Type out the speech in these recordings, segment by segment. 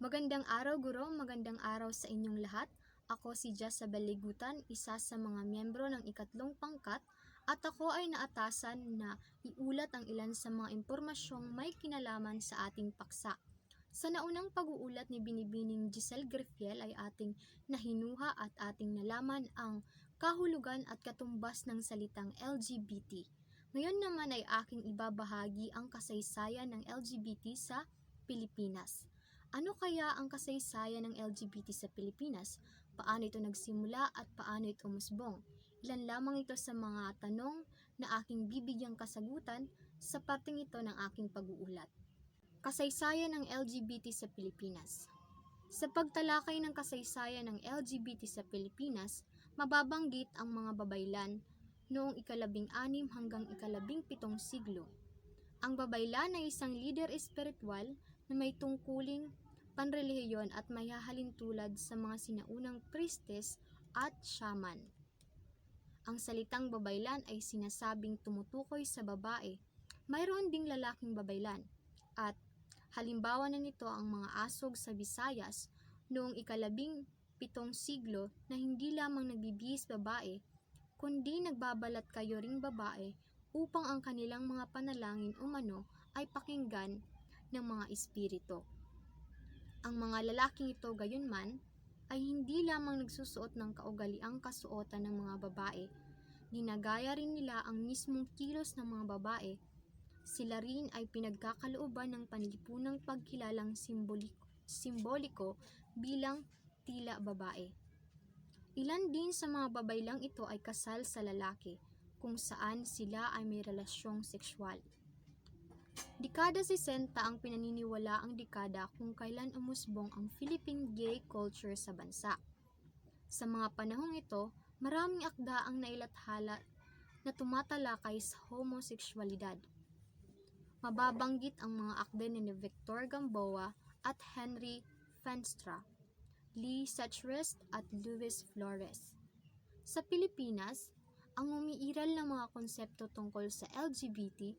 Magandang araw guro, magandang araw sa inyong lahat. Ako si Jezabel Ligutan, isa sa mga miyembro ng ikatlong pangkat at ako ay naatasan na iulat ang ilan sa mga impormasyong may kinalaman sa ating paksa. Sa naunang pag-uulat ni Binibining Giselle Grifiel ay ating nahinuha at ating nalaman ang kahulugan at katumbas ng salitang LGBT. Ngayon naman ay aking ibabahagi ang kasaysayan ng LGBT sa Pilipinas. Ano kaya ang kasaysayan ng LGBT sa Pilipinas? Paano ito nagsimula at paano ito umusbong? Ilan lamang ito sa mga tanong na aking bibigyang kasagutan sa parteng ito ng aking pag-uulat. Kasaysayan ng LGBT sa Pilipinas. Sa pagtalakay ng kasaysayan ng LGBT sa Pilipinas, mababanggit ang mga babaylan noong ika-16 hanggang ika-17 siglo. Ang babaylan ay isang lider espiritual na may tungkuling panrelihiyon at may hahalin tulad sa mga sinaunang priestess at shaman. Ang salitang babaylan ay sinasabing tumutukoy sa babae. Mayroon ding lalaking babaylan at halimbawa na nito ang mga asog sa Visayas noong ika-17 siglo na hindi lamang nagbibihis babae, kundi nagbabalat kayo ring babae upang ang kanilang mga panalangin umano ay pakinggan ng mga espiritu. Ang mga lalaking ito gayunman ay hindi lamang nagsusuot ng kaugaliang kasuotan ng mga babae, ginagaya rin nila ang mismong kilos ng mga babae. Sila rin ay pinagkakalooban ng panlipunang pagkilalang simboliko bilang tila babae. Ilan din sa mga babaylang ito ay kasal sa lalaki, kung saan sila ay may relasyong sexual. Dekada 60 ang pinaniniwala ang dekada kung kailan umusbong ang Philippine gay culture sa bansa. Sa mga panahong ito, maraming akda ang nailathala na tumatalakay sa homosexualidad. Mababanggit ang mga akda ni Victor Gamboa at Henry Feenstra, Lee Sechrist at Luis Flores. Sa Pilipinas, ang umiiral na mga konsepto tungkol sa LGBT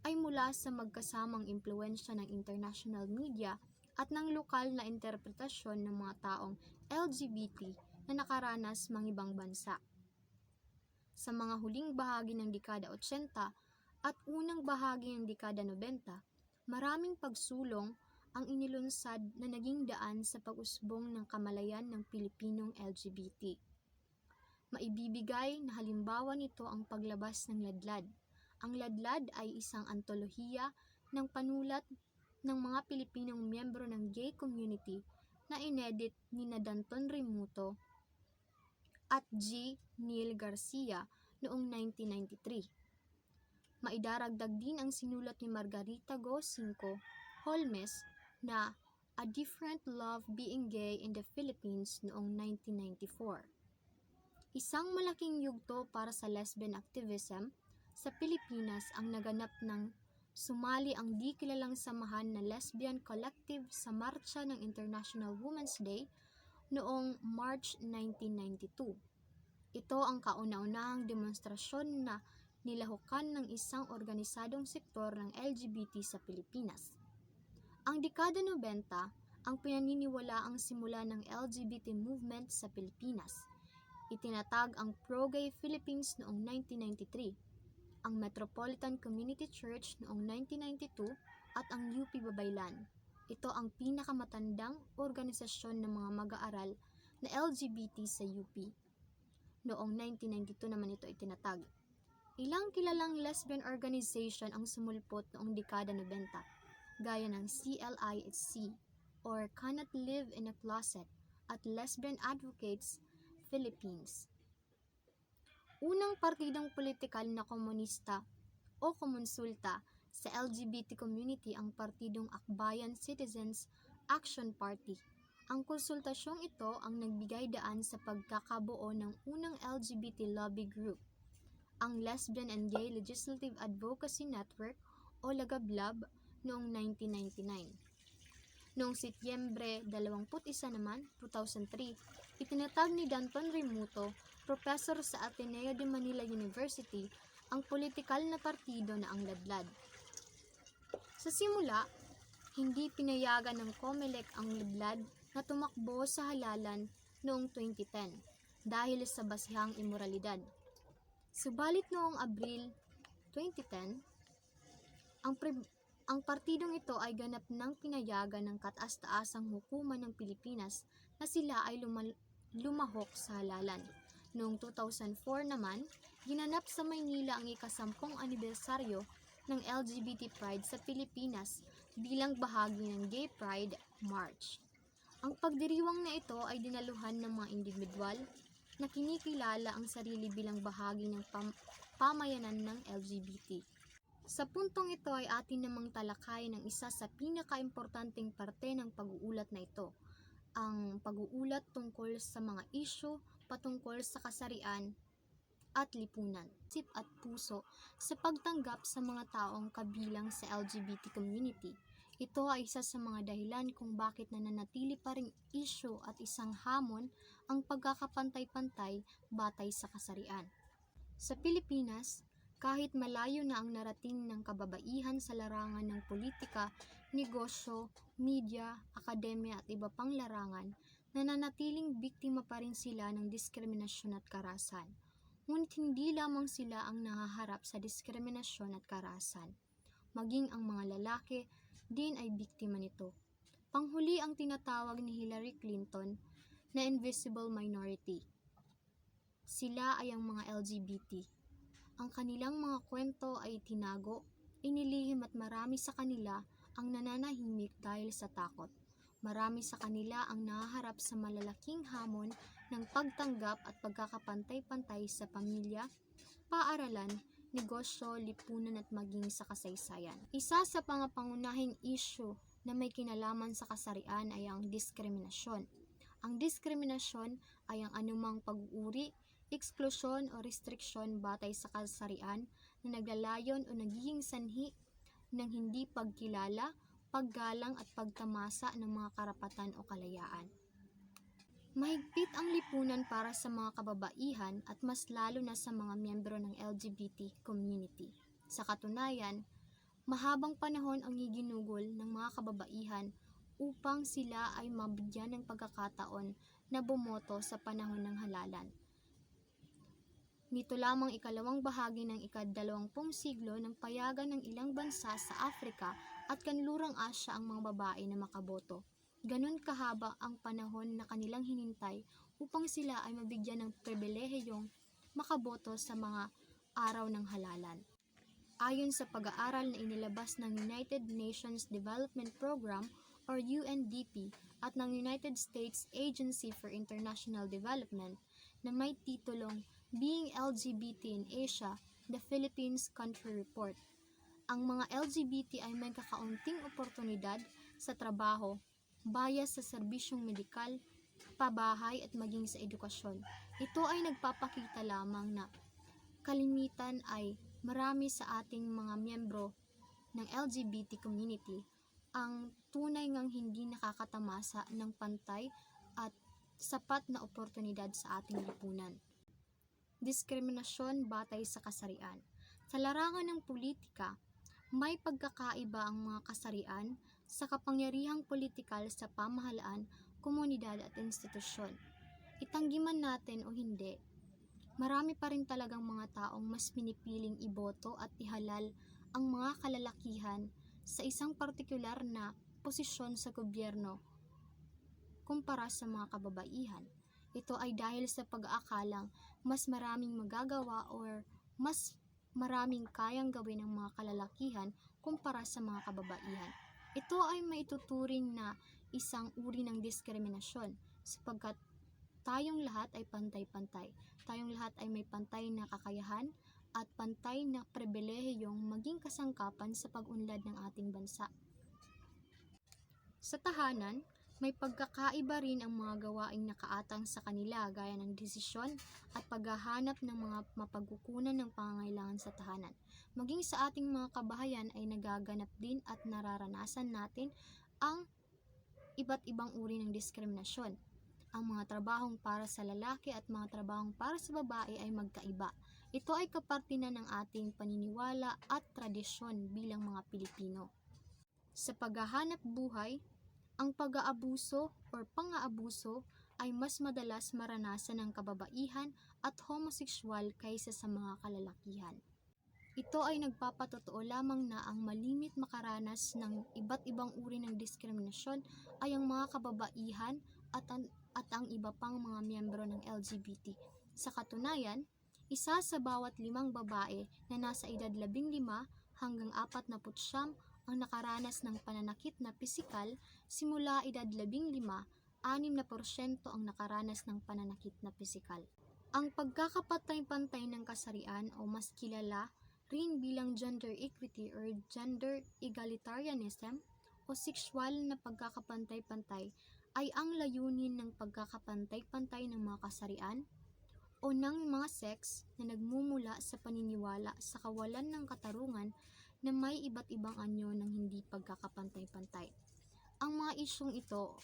ay mula sa magkasamang impluwensya ng international media at ng lokal na interpretasyon ng mga taong LGBT na nakaranas mga ibang bansa. Sa mga huling bahagi ng dekada 80 at unang bahagi ng dekada 90, maraming pagsulong ang inilunsad na naging daan sa pag-usbong ng kamalayan ng Pilipinong LGBT. Maibibigay na halimbawa nito ang paglabas ng Ladlad. Ang Ladlad ay isang antolohiya ng panulat ng mga Pilipinong miyembro ng gay community na inedit ni Danton Remuto at G. Neil Garcia noong 1993. Maidaragdag din ang sinulat ni Margarita Go Cinco Holmes na A Different Love Being Gay in the Philippines noong 1994. Isang malaking yugto para sa lesbian activism sa Pilipinas ang naganap ng sumali ang di kilalang samahan na Lesbian Collective sa marcha ng International Women's Day noong March 1992. Ito ang kauna-unahang demonstrasyon na nilahukan ng isang organisadong sektor ng LGBT sa Pilipinas. Ang dekada 90 ang pinaniniwala ang simula ng LGBT movement sa Pilipinas. Itinatag ang Pro-Gay Philippines noong 1993, ang Metropolitan Community Church noong 1992 at ang UP Babaylan. Ito ang pinakamatandang organisasyon ng mga mag-aaral na LGBT sa UP. Noong 1992 naman ito itinatag. Ilang kilalang lesbian organization ang sumulpot noong dekada 90, gaya ng CLISC or Cannot Live in a Closet at Lesbian Advocates Philippines. Unang partidong politikal na komunista o kumonsulta sa LGBT community ang partidong Akbayan Citizens Action Party. Ang konsultasyong ito ang nagbigay daan sa pagkakabuo ng unang LGBT lobby group, ang Lesbian and Gay Legislative Advocacy Network o Lagablab noong 1999. Noong Setyembre 21 naman, 2003, itinatag ni Danton Remuto, professor sa Ateneo de Manila University, ang politikal na partido na ang Ladlad. Sa simula, Hindi pinayagan ng COMELEC ang liblad na tumakbo sa halalan noong 2010 dahil sa basihang imoralidad. Subalit noong Abril 2010, ang partidong ito ay ganap ng pinayagan ng kataas-taasang hukuman ng Pilipinas na sila ay lumahok sa halalan. Noong 2004 naman, ginanap sa Maynila ang ika-10 anibersaryo ng LGBT Pride sa Pilipinas bilang bahagi ng Gay Pride March. Ang pagdiriwang na ito ay dinaluhan ng mga individual na kinikilala ang sarili bilang bahagi ng pamayanan ng LGBT. Sa puntong ito ay atin namang talakayin ang isa sa pinakaimportanteng parte ng pag-uulat na ito, ang pag-uulat tungkol sa mga isyu patungkol sa kasarian at lipunan, isip at puso sa pagtanggap sa mga taong kabilang sa LGBT community. Ito ay isa sa mga dahilan kung bakit nananatili pa ring isyu at isang hamon ang pagkakapantay-pantay batay sa kasarian. Sa Pilipinas, kahit malayo na ang narating ng kababaihan sa larangan ng politika, negosyo, media, akademya at iba pang larangan, nananatiling biktima pa rin sila ng diskriminasyon at karahasan. Ngunit hindi lamang sila ang nahaharap sa diskriminasyon at karahasan. Maging ang mga lalaki din ay biktima nito. Panghuli ang tinatawag ni Hillary Clinton na invisible minority. Sila ay ang mga LGBT. Ang kanilang mga kwento ay tinago, inilihim at marami sa kanila ang nananahimik dahil sa takot. Marami sa kanila ang nahaharap sa malalaking hamon ng pagtanggap at pagkakapantay-pantay sa pamilya, paaralan, negosyo, lipunan at maging sa kasaysayan. Isa sa pangunahing issue na may kinalaman sa kasarian ay ang diskriminasyon. Ang diskriminasyon ay ang anumang pag-uuri, eksklusyon o restriksyon batay sa kasarian na naglalayon o nagiging sanhi ng hindi pagkilala, paggalang at pagtamasa ng mga karapatan o kalayaan. Mahigpit ang lipunan para sa mga kababaihan at mas lalo na sa mga miyembro ng LGBT community. Sa katunayan, mahabang panahon ang iginugol ng mga kababaihan upang sila ay mabigyan ng pagkakataon na bumoto sa panahon ng halalan. Nito lamang ikalawang bahagi ng ika-20 siglo nang payagan ng ilang bansa sa Afrika at kanlurang Asya ang mga babae na makaboto. Ganun kahaba ang panahon na kanilang hinintay upang sila ay mabigyan ng pribilehiyong makaboto sa mga araw ng halalan. Ayon sa pag-aaral na inilabas ng United Nations Development Program or UNDP at ng United States Agency for International Development na may titulong Being LGBT in Asia, the Philippines Country Report. Ang mga LGBT ay may kakaunting oportunidad sa trabaho, bayas sa serbisyong medikal, pabahay at maging sa edukasyon. Ito ay nagpapakita lamang na kalimitan ay marami sa ating mga miyembro ng LGBT community ang tunay ngang hindi nakakatamasa ng pantay at sapat na oportunidad sa ating lipunan. Diskriminasyon batay sa kasarian. Sa larangan ng politika, may pagkakaiba ang mga kasarian sa kapangyarihang politikal sa pamahalaan, komunidad at institusyon. Itanggi man natin o hindi, marami pa rin talagang mga taong mas pinipiling iboto at ihalal ang mga kalalakihan sa isang partikular na posisyon sa gobyerno kumpara sa mga kababaihan. Ito ay dahil sa pag-aakalang mas maraming magagawa or mas maraming kayang gawin ng mga kalalakihan kumpara sa mga kababaihan. Ito ay maituturing na isang uri ng diskriminasyon sapagkat tayong lahat ay pantay-pantay. Tayong lahat ay may pantay na kakayahan at pantay na pribilehiyong maging kasangkapan sa pag-unlad ng ating bansa. Sa tahanan, may pagkakaiba rin ang mga gawaing nakaatang sa kanila gaya ng desisyon at paghahanap ng mga mapagkukunan ng pangangailangan sa tahanan. Maging sa ating mga kabahayan ay nagaganap din at nararanasan natin ang iba't ibang uri ng diskriminasyon. Ang mga trabahong para sa lalaki at mga trabahong para sa babae ay magkaiba. Ito ay kaparte na ng ating paniniwala at tradisyon bilang mga Pilipino. Sa paghahanap buhay, ang pag-aabuso or pang-aabuso ay mas madalas maranasan ng kababaihan at homosekswal kaysa sa mga kalalakihan. Ito ay nagpapatotoo lamang na ang malimit makaranas ng iba't ibang uri ng diskriminasyon ay ang mga kababaihan at ang iba pang mga miyembro ng LGBT. Sa katunayan, isa sa bawat 5 babae na nasa edad 15 hanggang 49 ang nakaranas ng pananakit na pisikal. Simula edad 15, 6% ang nakaranas ng pananakit na pisikal. Ang pagkakapantay-pantay ng kasarian o mas kilala rin bilang gender equity or gender egalitarianism o sexual na pagkakapantay-pantay ay ang layunin ng pagkakapantay-pantay ng mga kasarian o ng mga sex na nagmumula sa paniniwala sa kawalan ng katarungan na may iba't ibang anyo ng hindi pagkakapantay-pantay. Ang mga isyong ito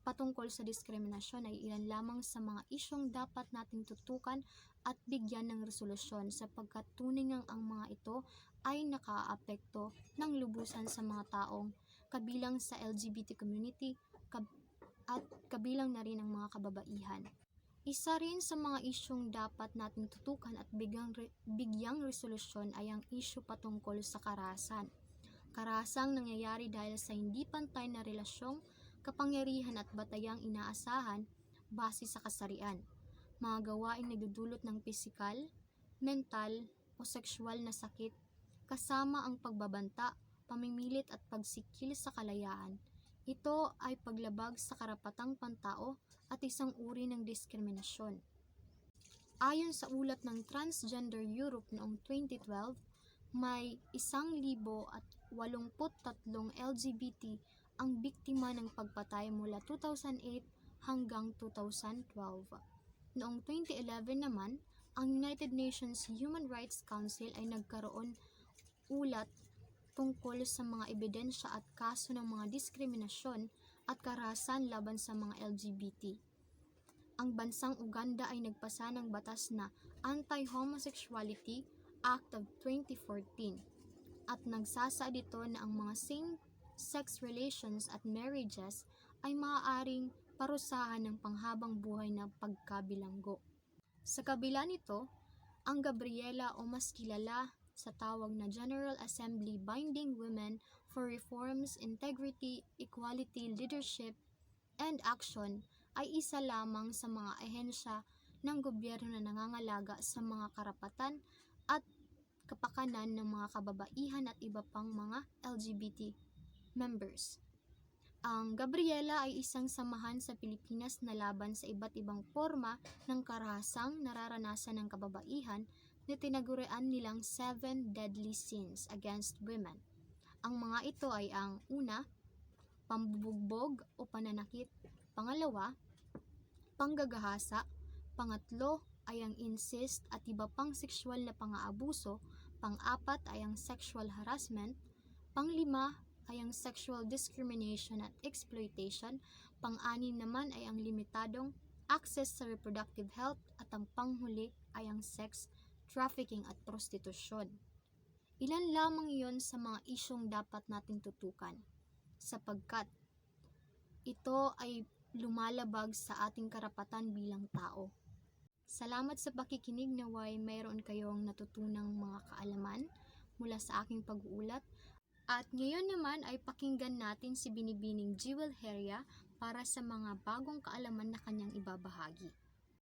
patungkol sa diskriminasyon ay ilan lamang sa mga isyong dapat nating tutukan at bigyan ng resolusyon sapagkat tunay ngang ang mga ito ay nakaaapekto ng lubusan sa mga taong kabilang sa LGBT community at kabilang na rin ang mga kababaihan. Isa rin sa mga isyong dapat nating tutukan at bigyang resolusyon ay ang isyu patungkol sa karahasan. Karahasang nangyayari dahil sa hindi pantay na relasyong kapangyarihan at batayang inaasahan base sa kasarian, mga gawaing nagdudulot ng pisikal, mental o sexual na sakit, kasama ang pagbabanta, pamimilit at pagsikil sa kalayaan. Ito ay paglabag sa karapatang pantao at isang uri ng diskriminasyon. Ayon sa ulat ng Transgender Europe noong 2012, may 1,083 LGBT ang biktima ng pagpatay mula 2008 hanggang 2012. Noong 2011 naman, ang United Nations Human Rights Council ay nagkaroon ulat tungkol sa mga ebidensya at kaso ng mga diskriminasyon at karahasan laban sa mga LGBT. Ang bansang Uganda ay nagpasa ng batas na Anti-Homosexuality Act of 2014 at nagsasaad ito na ang mga same-sex relations at marriages ay maaaring parusahan ng panghabang buhay na pagkabilanggo. Sa kabila nito, ang Gabriela o mas kilala sa tawag na General Assembly Binding Women for Reforms, Integrity, Equality, Leadership, and Action ay isa lamang sa mga ahensya ng gobyerno na nangangalaga sa mga karapatan at kapakanan ng mga kababaihan at iba pang mga LGBT members. Ang Gabriela ay isang samahan sa Pilipinas na laban sa iba't ibang forma ng karahasang nararanasan ng kababaihan na tinagurian nilang 7 deadly sins against women. Ang mga ito ay ang una, pambubugbog o pananakit, pangalawa, panggagahasa, pangatlo ay ang incest at iba pang sexual na pang-aabuso, pang-apat ay ang sexual harassment, panglima ay ang sexual discrimination at exploitation, pang-anim naman ay ang limitadong access sa reproductive health at ang panghuli ay ang sex trafficking at prostitusyon. Ilan lamang iyon sa mga isyong dapat nating tutukan sapagkat ito ay lumalabag sa ating karapatan bilang tao. Salamat sa pakikinig, naway mayroon kayong natutunang mga kaalaman mula sa aking pag-uulat. At ngayon naman ay pakinggan natin si Binibining Jewel Heria para sa mga bagong kaalaman na kanyang ibabahagi.